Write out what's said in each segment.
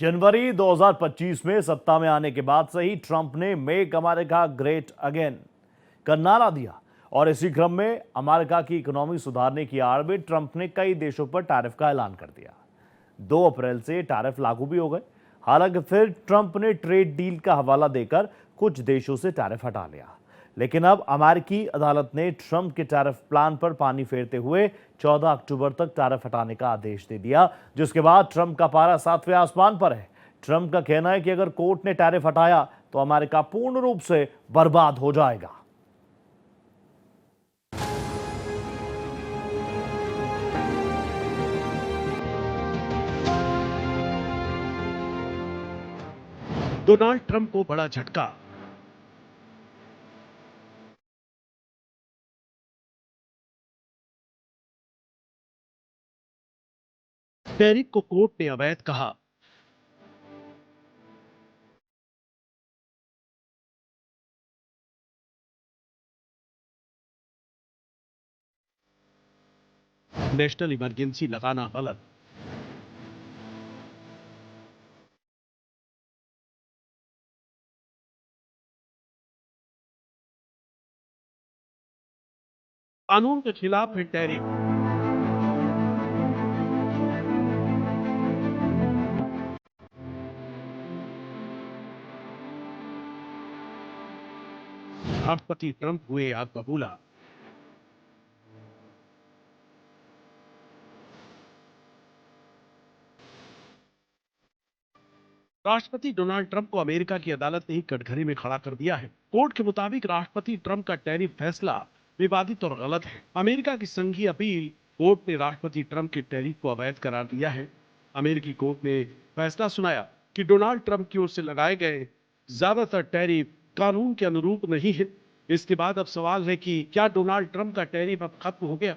जनवरी 2025 में सत्ता में आने के बाद से ही ट्रंप ने मेक अमेरिका ग्रेट अगेन का नारा दिया और इसी क्रम में अमेरिका की इकोनॉमी सुधारने की आड़ में ट्रंप ने कई देशों पर टैरिफ का ऐलान कर दिया। 2 अप्रैल से टैरिफ लागू भी हो गए। हालांकि फिर ट्रंप ने ट्रेड डील का हवाला देकर कुछ देशों से टैरिफ हटा लिया, लेकिन अब अमेरिकी अदालत ने ट्रंप के टैरिफ प्लान पर पानी फेरते हुए 14 अक्टूबर तक टैरिफ हटाने का आदेश दे दिया, जिसके बाद ट्रंप का पारा 7वें आसमान पर है। ट्रंप का कहना है कि अगर कोर्ट ने टैरिफ हटाया तो अमेरिका पूर्ण रूप से बर्बाद हो जाएगा। डोनाल्ड ट्रंप को बड़ा झटका। टैरिफ को कोर्ट ने अवैध कहा। नेशनल इमरजेंसी लगाना गलत। कानून के खिलाफ है टैरिफ। राष्ट्रपति ट्रंप हुए आग बबूला। राष्ट्रपति डोनाल्ड ट्रंप को अमेरिका की अदालत ने ही कटघरे में खड़ा कर दिया है। कोर्ट के मुताबिक राष्ट्रपति ट्रंप का टैरिफ फैसला विवादित और गलत है। अमेरिका की संघीय अपील कोर्ट ने राष्ट्रपति ट्रंप के टैरिफ को अवैध करार दिया है। अमेरिकी कोर्ट ने फैसला सुनाया कि डोनाल्ड ट्रंप की ओर से लगाए गए ज्यादातर टैरिफ कानून के अनुरूप नहीं है। इसके बाद अब सवाल है कि क्या डोनाल्ड ट्रंप का टैरिफ अब खत्म हो गया?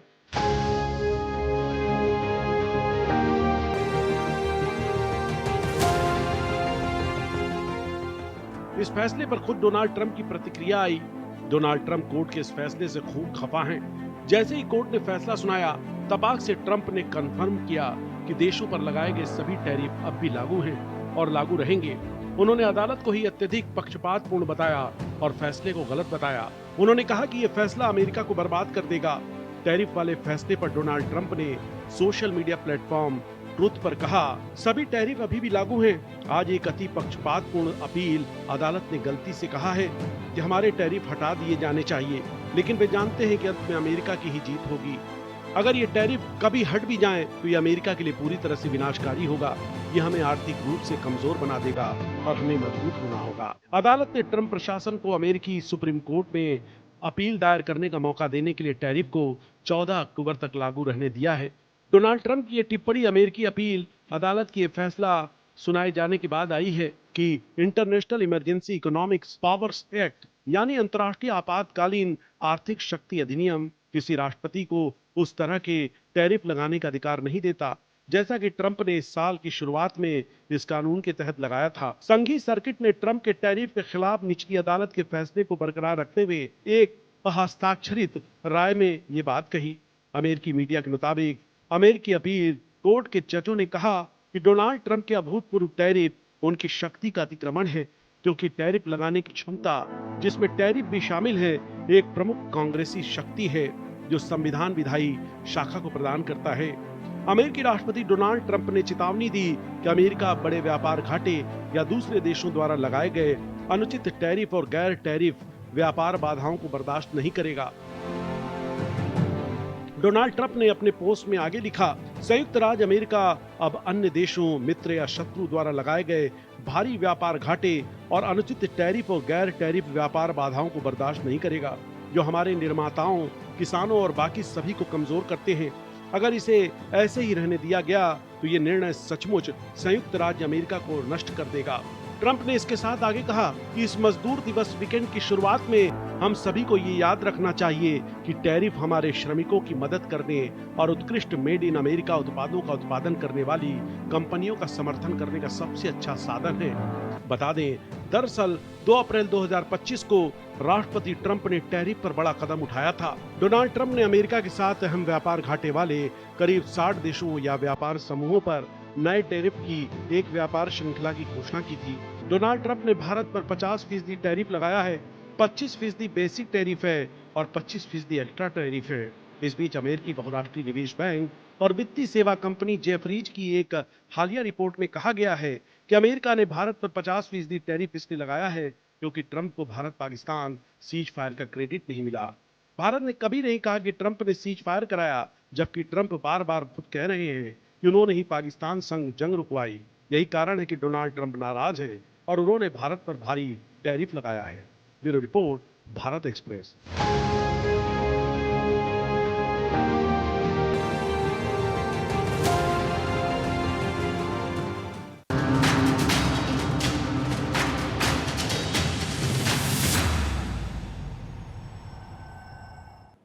इस फैसले पर खुद डोनाल्ड ट्रंप की प्रतिक्रिया आई। डोनाल्ड ट्रंप कोर्ट के इस फैसले से खूब खफा हैं। जैसे ही कोर्ट ने फैसला सुनाया, तबाक से ट्रंप ने कंफर्म किया कि देशों पर लगाए गए सभी टैरिफ अब भी लागू हैं और लागू रहेंगे। उन्होंने अदालत को ही अत्यधिक पक्षपातपूर्ण बताया और फैसले को गलत बताया। उन्होंने कहा कि यह फैसला अमेरिका को बर्बाद कर देगा। टैरिफ वाले फैसले पर डोनाल्ड ट्रंप ने सोशल मीडिया प्लेटफॉर्म ट्रुथ पर कहा, सभी टैरिफ अभी भी लागू हैं। आज एक अति पक्षपातपूर्ण अपील अदालत ने गलती से कहा है कि हमारे टैरिफ हटा दिए जाने चाहिए, लेकिन वे जानते हैं कि अंत में अमेरिका की ही जीत होगी। अगर ये टैरिफ कभी हट भी जाएं, तो ये अमेरिका के लिए पूरी तरह से विनाशकारी होगा। ये हमें आर्थिक रूप से कमजोर बना देगा और हमें मजबूत होना होगा। अदालत ने ट्रंप प्रशासन को अमेरिकी सुप्रीम कोर्ट में अपील दायर करने का मौका देने के लिए टैरिफ को 14 अक्टूबर तक लागू रहने दिया है। डोनाल्ड ट्रंप की ये टिप्पणी अमेरिकी अपील अदालत की फैसला सुनाए जाने के बाद आई है कि international emergency economics powers act यानी अंतर्राष्ट्रीय आपातकालीन आर्थिक शक्ति अधिनियम किसी राष्ट्रपति को उस तरह के टैरिफ लगाने का अधिकार नहीं देता, जैसा कि ट्रंप ने इस साल की शुरुआत में इस कानून के तहत लगाया था। संघीय सर्किट ने ट्रंप के टैरिफ के खिलाफ निचली अदालत के फैसले को बरकरार रखते हुए एक हस्ताक्षरित राय में ये बात कही। अमेरिकी मीडिया के मुताबिक अमेरिकी अपील कोर्ट के जजों ने कहा कि डोनाल्ड ट्रंप के अभूतपूर्व टैरिफ उनकी शक्ति का अतिक्रमण है, क्योंकि टैरिफ लगाने की क्षमता, जिसमें टैरिफ भी शामिल है, एक प्रमुख कांग्रेसी शक्ति है जो संविधान विधायी शाखा को प्रदान करता है। अमेरिकी राष्ट्रपति डोनाल्ड ट्रंप ने चेतावनी दी कि अमेरिका बड़े व्यापार घाटे या दूसरे देशों द्वारा लगाए गए अनुचित टैरिफ और गैर टैरिफ व्यापार बाधाओं को बर्दाश्त नहीं करेगा। डोनाल्ड ट्रंप ने अपने पोस्ट में आगे लिखा, संयुक्त राज्य अमेरिका अब अन्य देशों, मित्र या शत्रु द्वारा लगाए गए भारी व्यापार घाटे और अनुचित टैरिफ और गैर टैरिफ व्यापार बाधाओं को बर्दाश्त नहीं करेगा, जो हमारे निर्माताओं, किसानों और बाकी सभी को कमजोर करते हैं। अगर इसे ऐसे ही रहने दिया गया तो ये निर्णय सचमुच संयुक्त राज्य अमेरिका को नष्ट कर देगा। ट्रंप ने इसके साथ आगे कहा कि इस मजदूर दिवस वीकेंड की शुरुआत में हम सभी को ये याद रखना चाहिए कि टैरिफ हमारे श्रमिकों की मदद करने और उत्कृष्ट मेड इन अमेरिका उत्पादों का उत्पादन करने वाली कंपनियों का समर्थन करने का सबसे अच्छा साधन है। बता दें, दरअसल 2 अप्रैल 2025 को राष्ट्रपति ट्रंप ने टैरिफ पर बड़ा कदम उठाया था। डोनाल्ड ट्रंप ने अमेरिका के साथ अहम व्यापार घाटे वाले करीब 60 देशों या व्यापार समूहों पर नए टैरिफ की एक व्यापार श्रृंखला की घोषणा की थी। डोनाल्ड ट्रंप ने भारत पर 50% टैरिफ लगाया है। 25% बेसिक टैरिफ है और 25% एक्स्ट्रा टैरिफ है। इस बीच अमेरिकी बहुराष्ट्रीय निवेश बैंक और वित्तीय सेवा कंपनी जेफरीज की एक हालिया रिपोर्ट में कहा गया है कि अमेरिका ने भारत पर 50% टैरिफ इसलिए लगाया है क्योंकि ट्रंप को भारत पाकिस्तान सीज फायर का क्रेडिट नहीं मिला। भारत ने कभी नहीं कहा कि ट्रंप ने सीज फायर कराया, जबकि ट्रंप बार बार खुद कह रहे हैं कि उन्होंने ही पाकिस्तान संग जंग रुकवाई। यही कारण है कि डोनाल्ड ट्रंप नाराज है और उन्होंने भारत पर भारी टैरिफ लगाया है। Bureau report, Bharat express.